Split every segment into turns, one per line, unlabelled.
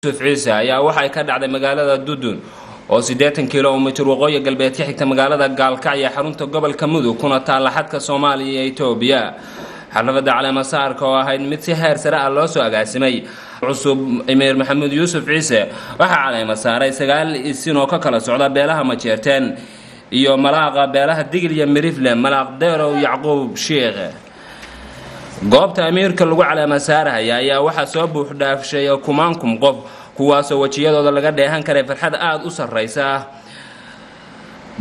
يوسف عيسى ayaa waxay ka dhacday magaalada Dudun oo 80 kiiloomitir waqooyi galbeed ka xigta magaalada Gaalkacyo xarunta gobolka Mudug kuna taal xadka Soomaaliya iyo Itoobiya xafladda caleemasaarka oo ahayd mid si heer sare ah loo soo agaasimay cusub Emir Maxamed Yuusuf Ciise waxa caleemasaaray 9 isin oo ka kala socda beelaha Majeerteen iyo malaaqa beelaha Digil iyo Mirifle malaaq Deerow Yacquub Sheekh goobta amiirka lagu caleemasaarahay ayaa waxa soo buux dhaafshay kumaankum qof kuwaas oo wajiyadooda laga dheehan karay farxad aad u sarreysa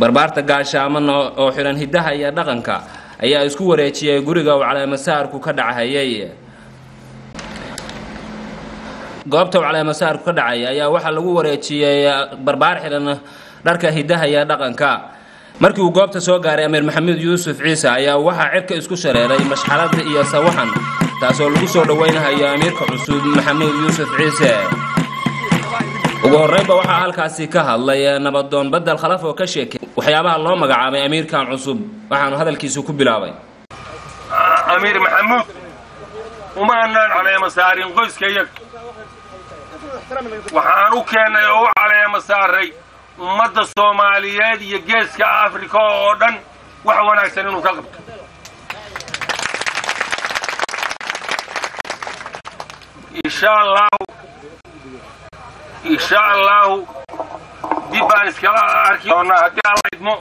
barbaarta gaashaaman oo xiran hidaha iyo dhaqanka ayaa isku wareejiyay guriga oo caleemasaarku ka dhacayay goobta caleemasaarku ka dhacay ayaa waxa lagu wareejiyay barbaar xiran dharka hidaha iyo dhaqanka markii uu goobta soo gaaray Emir Maxamed Yuusuf Ciise ayaa waxa cirka isku shareeray mashxalada iyo sawaxan taasoo lagu soo dhaweynayo amiirka cusub Maxamed Yuusuf Ciise ugu horreynba waxa halkaasi ka hadlay nabadoon badal khalaf oo ka sheekay waxyaabaha loo magacaabay amiirkan cusub waxaanu hadalkiisu ku bilaabay
Amir Maxamed uma aanan caleemasaarin qoyskayga waxaan u keenay oo caleemasaaray ummadda Soomaaliyeed iyo geeska Afrika oo dhan wax wanaagsan inuu ka qabto insha Allah dibaan iskala arki doona haddii alla idmo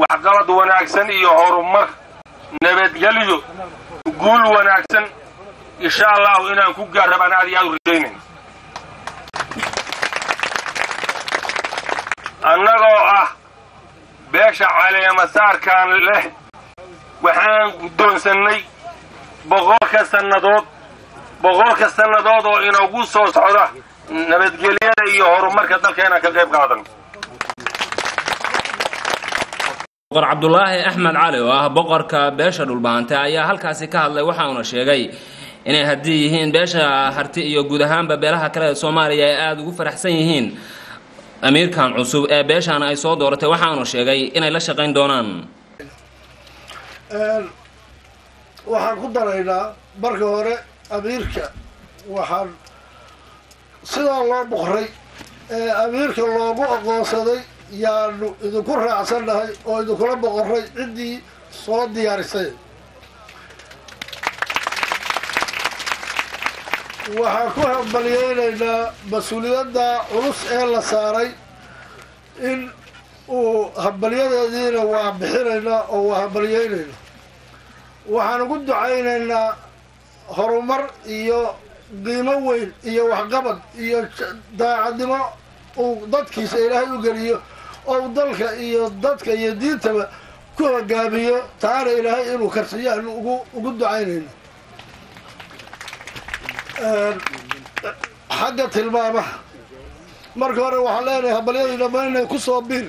wax qalad wanaagsan iyo horumar nabadgelyo guul wanaagsan insha Allah inaan ku gaarabaan aad iyo rajaynay annagoo ah beesha caleemasaarkan leh waxaan guddoonsanay boqolka sannadood oo inoogu soo socda nabadgelyada iyo horumarka dalkeena ka qayb qaadan
boqor Cabdullaahi Axmed Cali oo ah boqorka beesha dhulbaanta ayaa halkaasi ka hadlay waxa uu sheegay inay haddii yihiin beesha harti iyo guud ahaanba beelaha kale ee Soomaaliya ay aad ugu faraxsan yihiin amiirkan cusub ee beeshan ay soo dooratay waxaanu sheegay inay la shaqeyn doonaan
waxaan ku daraynaa marka hore amiirka waxaan sidoo loo boqoray amiirka loogu aqoonsaday yaanu idinku raacsanahay oo idinkula boqoray ciddii soo diyaarisay waxaan ku hambaliyeynaynaa mas-uuliyadda culus ee la saaray in uu hambalyadeediina waa bixinaynaa oo waa hambaliyeynaynaa waxaan ugu ducaynaynaa horumar iyo qiimo weyn iyo waxqabad iyo daacadnimo uu dadkiisa ilaahay u geliyo oo dalka iyo dadka iyo diintaba ku hogaamiyo taana ilaahay inuu karsiyo aan ugu ducaynayno xagga tilmaamaha marka hore waxaan leenahay hambalyadii dhammaan inay ku soo biir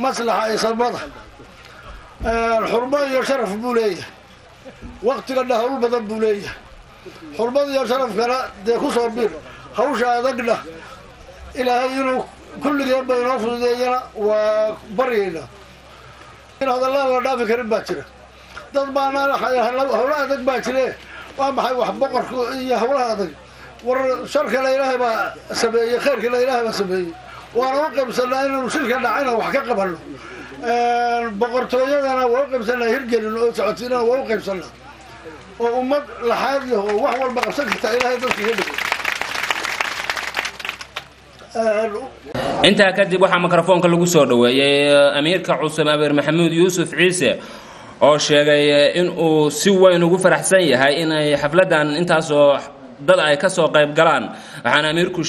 maslaxa isamada xurmo iyo sharaf buu leeyahay waqtigana hawl badan buu leeyahay xurmada iyo sharafkana dee ku soo biir hawsha adagna ilaahay inuu kulligeenba inoo fududeeyana waa baryaynaa in hadallada la dhaafi karin baa jira dad baanaan hawlo adag baa jire waa maxay wax boqorka iyo hawlaha adag war sharkana ilaahay baa sameeyey khayrkana ilaahay baa sameeyey waana u qaybsanaa inaynu shirka dhacayna wax ka qabano boqortooyadana waa u qaybsanaa hirgelin oo socotiinana waa u qaybsanaa oo ummad laxaad leh oo wax walba qabsan karta ilaahay dadka iga dhigo
intaa kadib waxaa mikrofoonka lagu soo dhaweeyay amiirka cusub Emir Maxamed Yuusuf Ciise oo sheegay in uu si weyn ugu faraxsan yahay in ay xafladan intaas oo dad ay ka soo qayb galaan waxaana amiirku